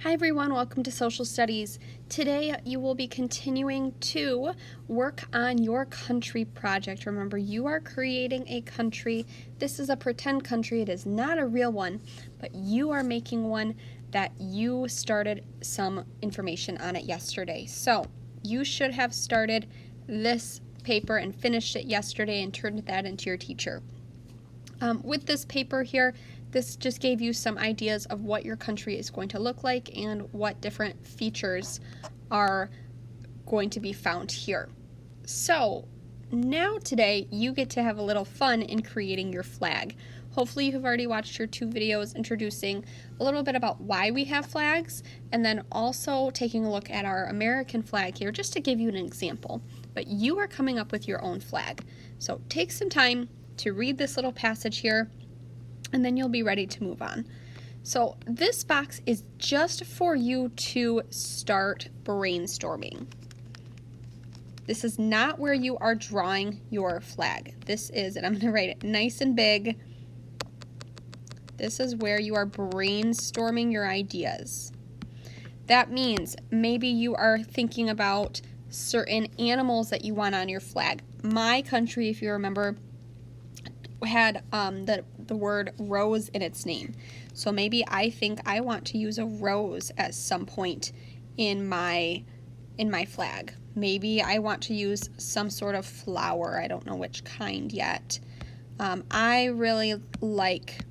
Hi everyone, welcome to Social Studies. Today you will be continuing to work on your country project. Remember, you are creating a country. This is a pretend country. It is not a real one, but you are making one that you started some information on it yesterday. So you should have started this paper and finished it yesterday and turned that into your teacher. With this paper here, this just gave you some ideas of what your country is going to look like and what different features are going to be found here. So now today you get to have a little fun in creating your flag. Hopefully you have already watched your 2 videos introducing a little bit about why we have flags, and then also taking a look at our American flag here just to give you an example. But you are coming up with your own flag. So take some time to read this little passage here, and then you'll be ready to move on. So this box is just for you to start brainstorming. This is not where you are drawing your flag. This is, and I'm going to write it nice and big, this is where you are brainstorming your ideas. That means maybe you are thinking about certain animals that you want on your flag. My country, if you remember, had the word rose in its name. So maybe I think I want to use a rose at some point in my flag. Maybe I want to use some sort of flower. I don't know which kind yet. I really like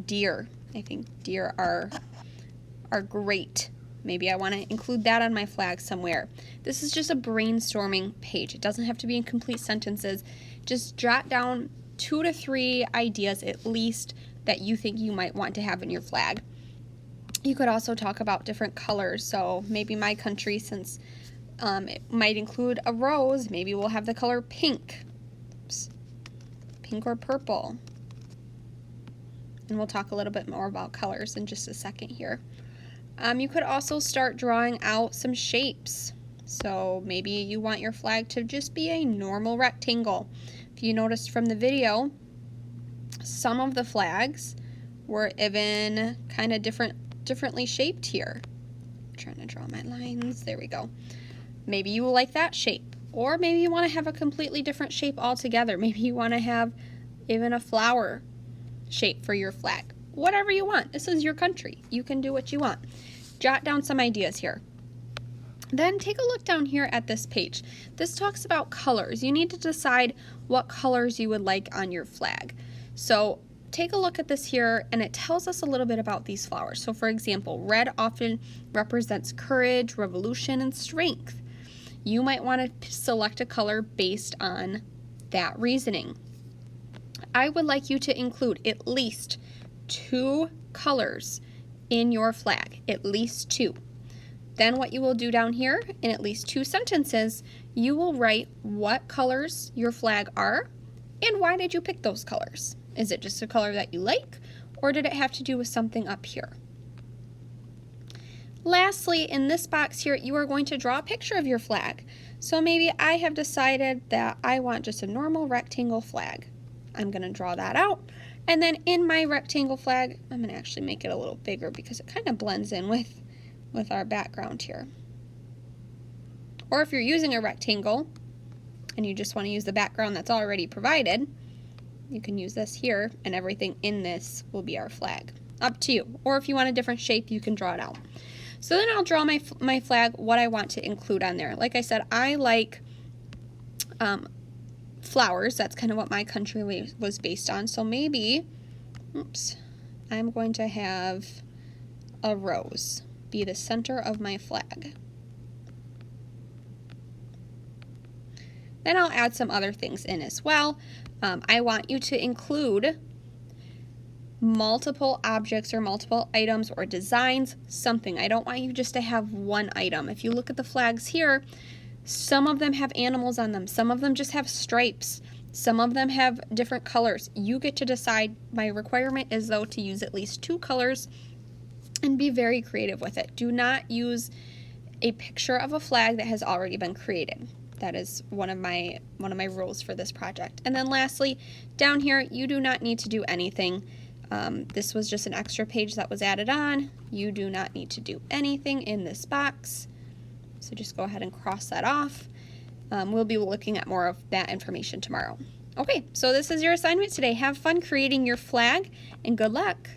deer. I think deer are great. Maybe I want to include that on my flag somewhere. This is just a brainstorming page. It doesn't have to be in complete sentences. Just jot down 2 to 3 ideas at least that you think you might want to have in your flag. You could also talk about different colors. So maybe my country, since it might include a rose, maybe we'll have the color pink. Oops. Pink or purple. And we'll talk a little bit more about colors in just a second here. You could also start drawing out some shapes. So maybe you want your flag to just be a normal rectangle. If you noticed from the video, some of the flags were even kind of differently shaped here. I'm trying to draw my lines. There we go. Maybe you will like that shape. Or maybe you want to have a completely different shape altogether. Maybe you want to have even a flower shape for your flag. Whatever you want. This is your country. You can do what you want. Jot down some ideas here. Then take a look down here at this page. This talks about colors. You need to decide what colors you would like on your flag. So take a look at this here, and it tells us a little bit about these flowers. So for example, red often represents courage, revolution, and strength. You might want to select a color based on that reasoning. I would like you to include at least 2 colors in your flag, at least 2. Then what you will do down here, in at least 2 sentences, you will write what colors your flag are and why did you pick those colors. Is it just a color that you like, or did it have to do with something up here? Lastly, in this box here, you are going to draw a picture of your flag. So maybe I have decided that I want just a normal rectangle flag. I'm going to draw that out. And then in my rectangle flag, I'm going to actually make it a little bigger because it kind of blends in with our background here. Or if you're using a rectangle and you just want to use the background that's already provided, you can use this here and everything in this will be our flag. Up to you. Or if you want a different shape, you can draw it out. So then I'll draw my flag, what I want to include on there. Like I said, I like flowers. That's kind of what my country was based on. So maybe, I'm going to have a rose be the center of my flag. Then I'll add some other things in as well. I want you to include multiple objects or multiple items or designs, something. I don't want you just to have one item. If you look at the flags here, some of them have animals on them. Some of them just have stripes. Some of them have different colors. You get to decide. My requirement is, though, to use at least 2 colors and be very creative with it. Do not use a picture of a flag that has already been created. That is one of my rules for this project. And then lastly, down here, you do not need to do anything. This was just an extra page that was added on. You do not need to do anything in this box. So just go ahead and cross that off. We'll be looking at more of that information tomorrow. Okay, so this is your assignment today. Have fun creating your flag and good luck.